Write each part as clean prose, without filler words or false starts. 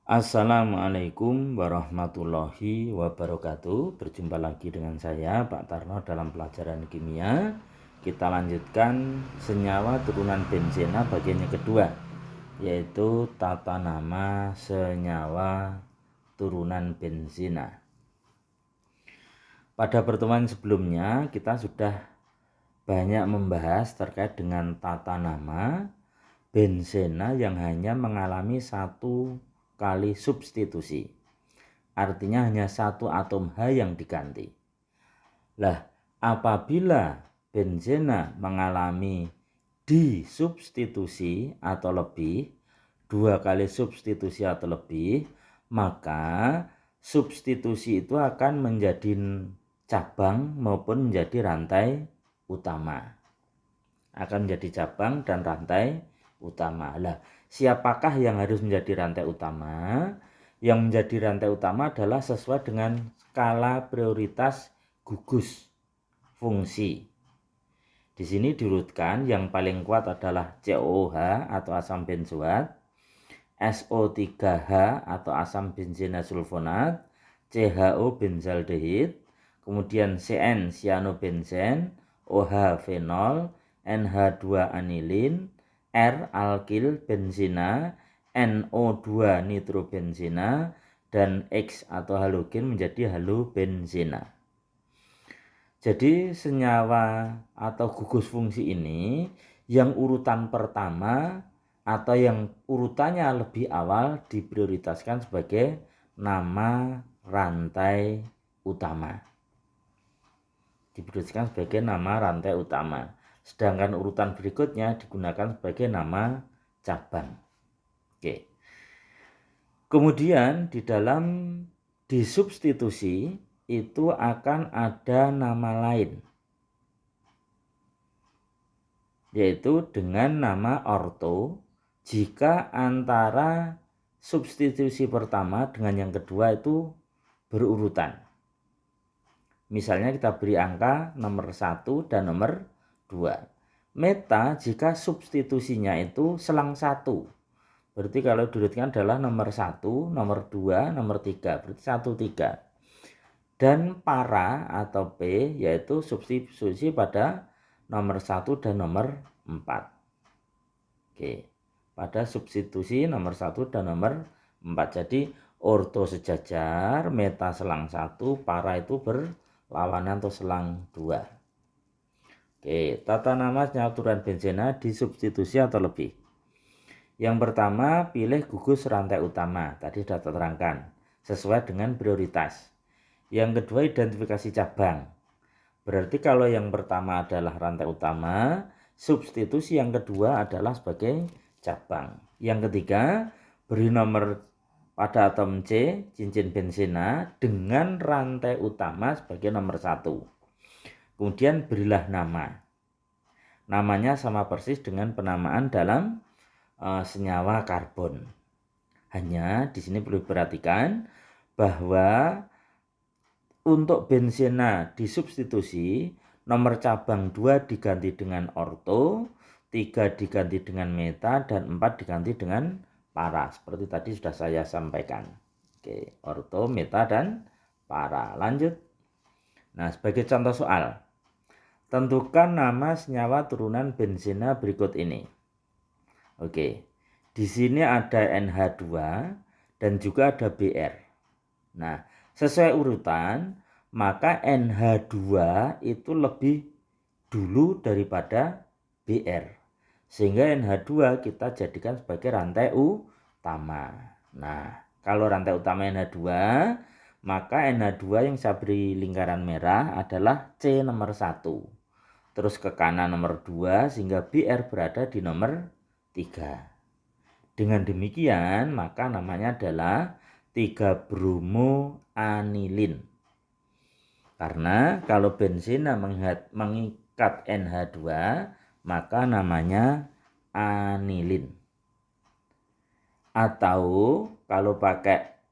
Assalamualaikum warahmatullahi wabarakatuh. Berjumpa lagi dengan saya Pak Tarno dalam pelajaran kimia. Kita lanjutkan senyawa turunan benzena bagian yang kedua, yaitu tata nama senyawa turunan benzena. Pada pertemuan sebelumnya kita sudah banyak membahas terkait dengan tata nama benzena yang hanya mengalami satu kali substitusi. Artinya hanya satu atom H yang diganti. Lah, apabila benzena mengalami disubstitusi atau lebih, dua kali substitusi atau lebih, maka substitusi itu akan menjadi cabang maupun menjadi rantai utama. Akan menjadi cabang dan rantai utama. Lah, siapakah yang harus menjadi rantai utama? Yang menjadi rantai utama adalah sesuai dengan skala prioritas gugus fungsi. Di sini diurutkan yang paling kuat adalah COOH atau asam benzoat, SO3H atau asam benzena sulfonat, CHO benzaldehid, kemudian CN cyanobenzen, OH fenol, NH2 anilin, R alkil benzena, NO2 nitrobenzena, dan X atau halogen menjadi halobenzena. Jadi senyawa atau gugus fungsi ini yang urutan pertama atau yang urutannya lebih awal diprioritaskan sebagai nama rantai utama. Diprioritaskan sebagai nama rantai utama. Sedangkan urutan berikutnya digunakan sebagai nama cabang. Oke. Kemudian di dalam disubstitusi itu akan ada nama lain, yaitu dengan nama orto jika antara substitusi pertama dengan yang kedua itu berurutan. Misalnya kita beri angka nomor 1 dan nomor 2. Meta jika substitusinya itu selang 1. Berarti kalau diurutkan adalah nomor 1, nomor 2, nomor 3. Berarti 1, 3. Dan para atau P yaitu substitusi pada nomor 1 dan nomor 4. Oke. Pada substitusi nomor 1 dan nomor 4. Jadi orto sejajar, meta selang 1, para itu berlawanan atau selang 2. Oke, tata nama senyawa turunan benzena disubstitusi atau lebih. Yang pertama, pilih gugus rantai utama. Tadi sudah terangkan, sesuai dengan prioritas. Yang kedua, identifikasi cabang. Berarti kalau yang pertama adalah rantai utama, substitusi yang kedua adalah sebagai cabang. Yang ketiga, beri nomor pada atom C, cincin benzena, dengan rantai utama sebagai nomor 1. Kemudian berilah nama. Namanya sama persis dengan penamaan dalam senyawa karbon. Hanya di sini perlu diperhatikan bahwa untuk benzena disubstitusi, nomor cabang 2 diganti dengan orto, 3 diganti dengan meta, dan 4 diganti dengan para. Seperti tadi sudah saya sampaikan. Oke, orto, meta, dan para. Lanjut. Nah, sebagai contoh soal, tentukan nama senyawa turunan benzena berikut ini. Oke, di sini ada NH2 dan juga ada Br. Nah, sesuai urutan, maka NH2 itu lebih dulu daripada Br. Sehingga NH2 kita jadikan sebagai rantai utama. Nah, kalau rantai utama NH2, maka NH2 yang saya beri lingkaran merah adalah C nomor 1. Terus ke kanan nomor 2 sehingga Br berada di nomor 3. Dengan demikian maka namanya adalah 3-bromoanilin. Karena kalau benzena mengikat NH2 maka namanya anilin. Atau kalau pakai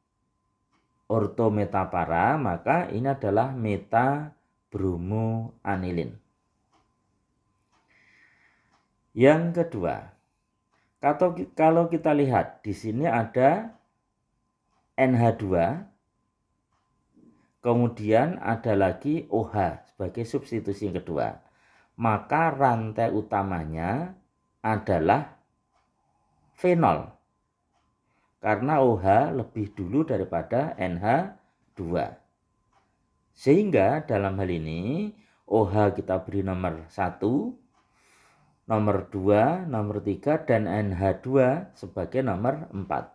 orto meta para maka ini adalah meta-bromoanilin. Yang kedua, kalau kita lihat di sini ada NH2, kemudian ada lagi OH sebagai substitusi yang kedua. Maka rantai utamanya adalah fenol. Karena OH lebih dulu daripada NH2. Sehingga dalam hal ini OH kita beri nomor 1, nomor 2, nomor 3, dan NH2 sebagai nomor 4.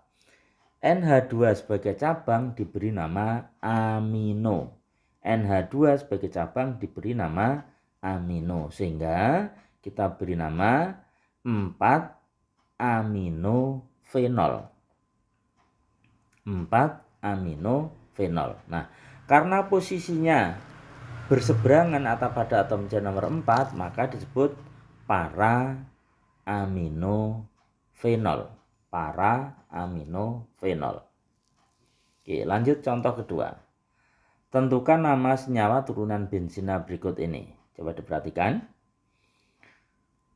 NH2 sebagai cabang diberi nama amino. NH2 sebagai cabang diberi nama amino. Sehingga kita beri nama 4 aminofenol. 4 aminofenol. Nah, karena posisinya berseberangan atau pada atom C nomor 4, maka disebut para aminofenol. Para aminofenol. Oke, lanjut contoh kedua. Tentukan nama senyawa turunan benzina berikut ini. Coba diperhatikan.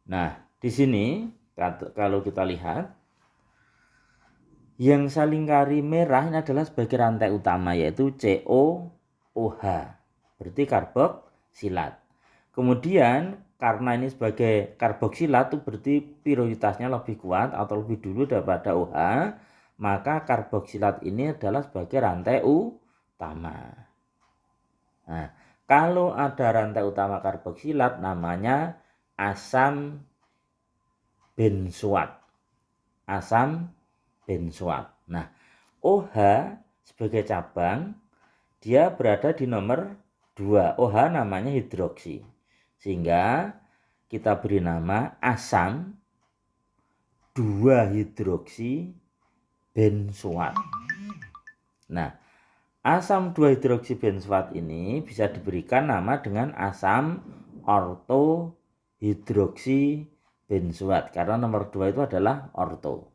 Nah, di sini kalau kita lihat, yang saling kari merah ini adalah sebagai rantai utama, yaitu COOH, berarti karboksilat. Kemudian karena ini sebagai karboksilat itu berarti prioritasnya lebih kuat atau lebih dulu daripada OH, maka karboksilat ini adalah sebagai rantai utama. Nah, kalau ada rantai utama karboksilat namanya asam benzoat. Asam benzoat. Nah, OH sebagai cabang dia berada di nomor 2. OH namanya hidroksi. Sehingga kita beri nama asam 2-hidroksi benzoat. Nah, asam 2-hidroksi benzoat ini bisa diberikan nama dengan asam ortohidroksi benzoat karena nomor 2 itu adalah orto.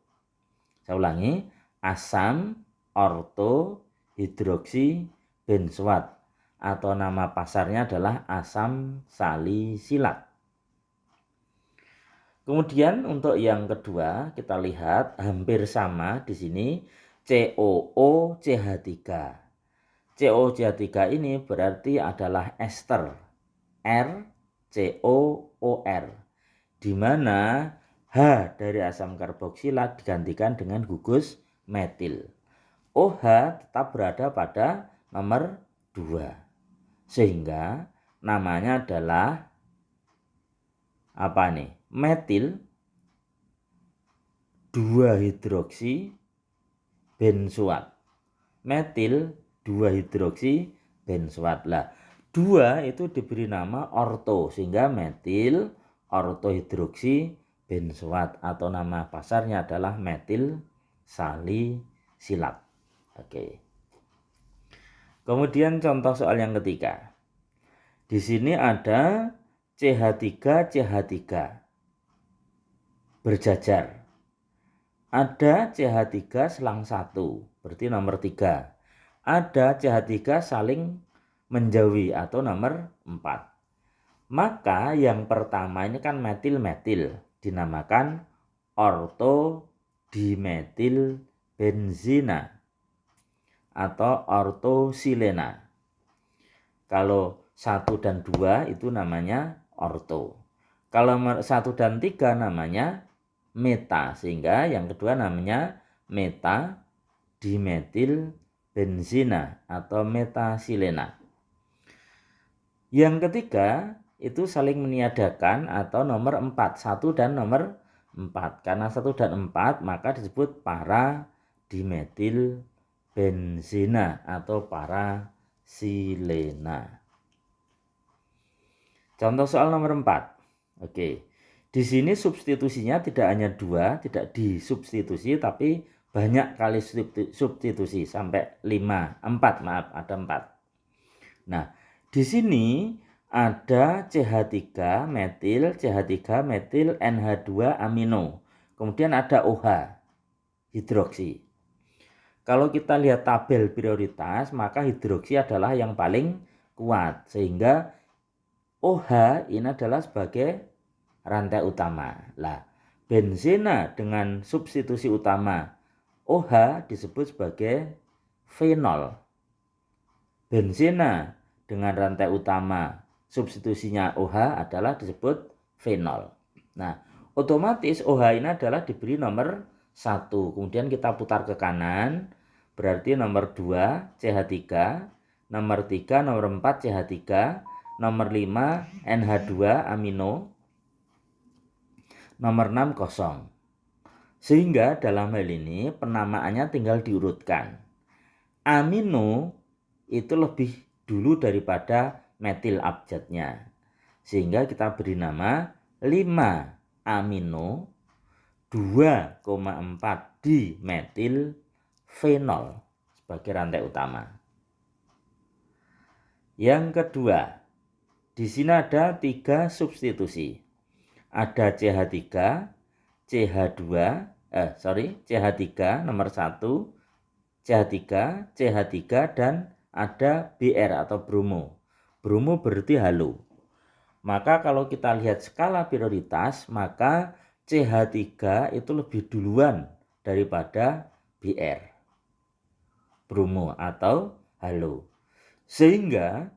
Saya ulangi, asam ortohidroksi benzoat atau nama pasarnya adalah asam salisilat. Kemudian untuk yang kedua kita lihat hampir sama di sini COOCH3. COOCH3 ini berarti adalah ester RCOOR, di mana H dari asam karboksilat digantikan dengan gugus metil. OH tetap berada pada nomor 2. Sehingga namanya adalah apa nih? Metil 2-hidroksi benzoat. Metil 2-hidroksi benzoat. Lah, 2 itu diberi nama orto sehingga metil ortohidroksi benzoat atau nama pasarnya adalah metil salisilat. Oke. Kemudian contoh soal yang ketiga. Di sini ada CH3CH3 berjajar. Ada CH3 selang 1, berarti nomor 3. Ada CH3 saling menjauhi atau nomor 4. Maka yang pertama ini kan metil-metil, dinamakan ortodimetil benzina atau ortosilena. Kalau 1 dan 2 itu namanya orto. Kalau 1 dan 3 namanya meta, sehingga yang kedua namanya meta dimetil benzina atau metasilena. Yang ketiga itu saling meniadakan atau nomor 4, 1 dan nomor 4. Karena 1 dan 4 maka disebut para dimetil benzina atau para silena. Contoh soal nomor 4. Oke. Di sini substitusinya tidak hanya 2, tidak disubstitusi tapi banyak kali substitusi sampai 5, 4 maaf, ada 4. Nah, di sini ada CH3 metil, CH3 metil, NH2 amino. Kemudian ada OH hidroksi. Kalau kita lihat tabel prioritas, maka hidroksi adalah yang paling kuat, sehingga OH ini adalah sebagai rantai utama. Lah, benzina dengan substitusi utama OH disebut sebagai fenol. Benzena dengan rantai utama substitusinya OH adalah disebut fenol. Nah, otomatis OH ini adalah diberi nomor 1. Kemudian kita putar ke kanan, berarti nomor 2 CH3, nomor 3, nomor 4 CH3, nomor 5 NH2 amino, nomor 6 kosong. Sehingga dalam hal ini penamaannya tinggal diurutkan. Amino itu lebih dulu daripada metil abjadnya. Sehingga kita beri nama 5 amino 2,4 dimetil fenol sebagai rantai utama. Yang kedua, di sini ada 3 substitusi. Ada CH3, CH3 nomor 1, CH3, CH3 dan ada Br atau bromo. Bromo berarti halo. Maka kalau kita lihat skala prioritas, maka CH3 itu lebih duluan daripada Br, bromo atau halo. Sehingga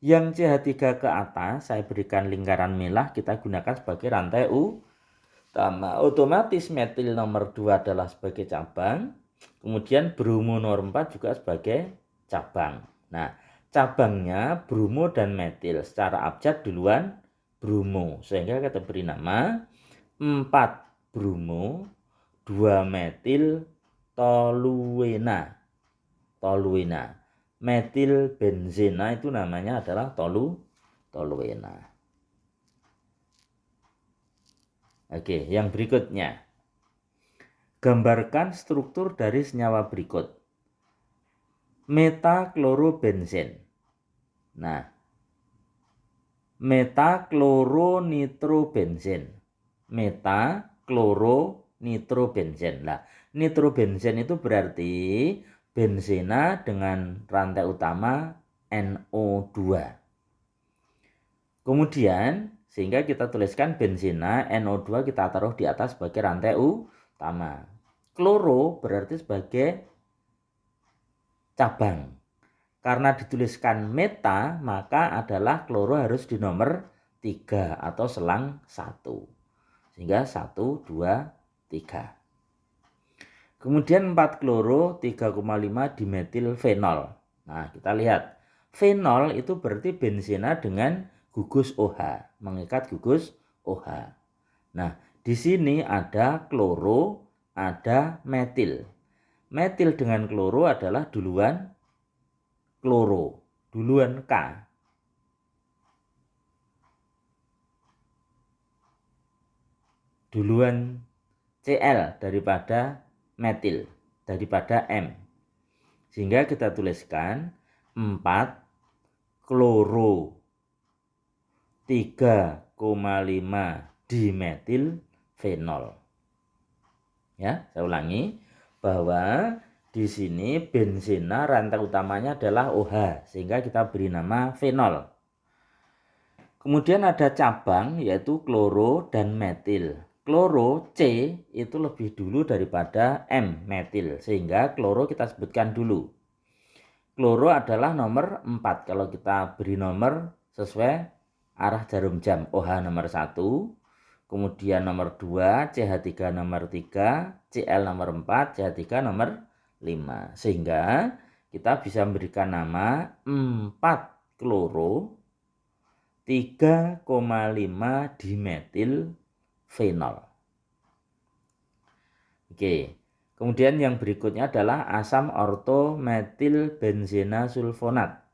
yang CH3 ke atas saya berikan lingkaran merah, kita gunakan sebagai rantai utama. Otomatis metil nomor 2 adalah sebagai cabang. Kemudian bromo nomor 4 juga sebagai cabang. Nah, cabangnya bromo dan metil. Secara abjad duluan bromo. Sehingga kita beri nama 4 bromo 2 metil toluena. Metil benzena itu namanya adalah toluena. Oke, yang berikutnya. Gambarkan struktur dari senyawa berikut. Metaklorobenzen. Nah, metakloronitrobenzen. Metakloronitrobenzen. Nah, nitrobenzen itu berarti benzena dengan rantai utama NO2. Kemudian sehingga kita tuliskan benzena NO2 kita taruh di atas sebagai rantai utama. Kloro berarti sebagai cabang. Karena dituliskan meta, maka adalah kloro harus di nomor 3 atau selang 1. Sehingga 1, 2, 3. Kemudian 4 kloro 3,5 dimetil fenol. Nah, kita lihat. Fenol itu berarti benzena dengan gugus OH, mengikat gugus OH. Nah, di sini ada kloro, ada metil. Metil dengan kloro adalah duluan kloro, duluan K. Duluan Cl daripada metil, daripada M. Sehingga kita tuliskan 4 kloro 3,5 dimetil fenol. Ya, saya ulangi bahwa di sini benzena rantai utamanya adalah OH, sehingga kita beri nama fenol. Kemudian ada cabang yaitu kloro dan metil. Kloro C itu lebih dulu daripada M metil, sehingga kloro kita sebutkan dulu. Kloro adalah nomor 4 kalau kita beri nomor sesuai arah jarum jam. OH nomor 1, kemudian nomor 2, CH3 nomor 3, Cl nomor 4, CH3 nomor 5. Sehingga kita bisa memberikan nama 4 kloro 3,5 dimetil fenol. Oke. Kemudian yang berikutnya adalah asam ortometil benzena sulfonat.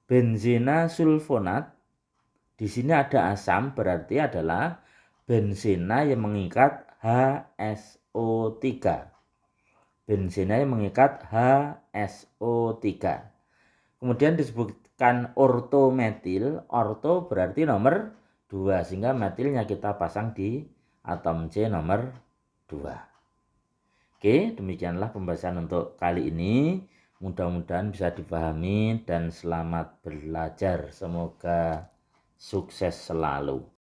Benzena sulfonat di sini ada asam, berarti adalah benzena yang mengikat HSO3. Benzena yang mengikat HSO3. Kemudian disebutkan ortometil, orto berarti nomor 2, sehingga metilnya kita pasang di atom C nomor 2. Oke, demikianlah pembahasan untuk kali ini. Mudah-mudahan bisa dipahami dan selamat belajar. Semoga sukses selalu.